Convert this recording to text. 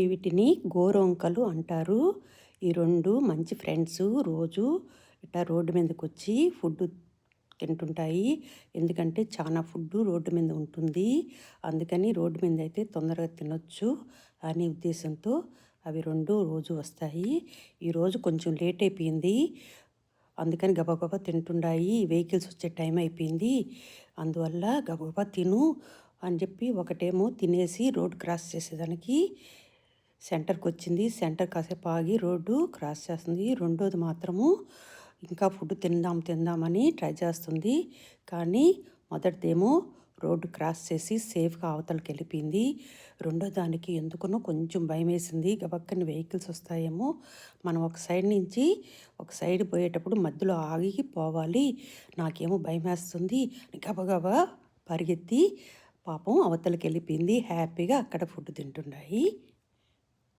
వీటిని గోరొంకలు అంటారు. ఈ 2 మంచి ఫ్రెండ్స్ రోజు ఇట్టా రోడ్డు మీదకొచ్చి ఫుడ్ తింటుంటాయి. ఎందుకంటే చాలా ఫుడ్ రోడ్డు మీద ఉంటుంది. అందుకని రోడ్డు మీద అయితే తొందరగా తినొచ్చు అనే ఉద్దేశంతో అవి 2 రోజు వస్తాయి. ఈరోజు కొంచెం లేట్ అయిపోయింది. అందుకని గబగబా తింటుండాయి. వెహికల్స్ వచ్చే టైం అయిపోయింది. అందువల్ల గబగబా తిను అని చెప్పి ఒకటేమో తినేసి రోడ్ క్రాస్ చేసేదానికి సెంటర్కి వచ్చింది. సెంటర్ కాసేపు ఆగి రోడ్డు క్రాస్ చేస్తుంది. రెండోది మాత్రము ఇంకా ఫుడ్ తిందామని ట్రై చేస్తుంది. కానీ మొదటిదేమో రోడ్డు క్రాస్ చేసి సేఫ్గా అవతలకి వెళ్ళిపోయింది. రెండో దానికి ఎందుకునో కొంచెం భయం వేసింది. గబక్కని వెహికల్స్ వస్తాయేమో, మనం ఒక సైడ్ నుంచి ఒక సైడ్ పోయేటప్పుడు మధ్యలో ఆగి పోవాలి, నాకేమో భయం వేస్తుంది. గబగబా పరిగెత్తి పాపం అవతలకి వెళ్ళిపోయింది. హ్యాపీగా అక్కడ ఫుడ్ తింటున్నాయి.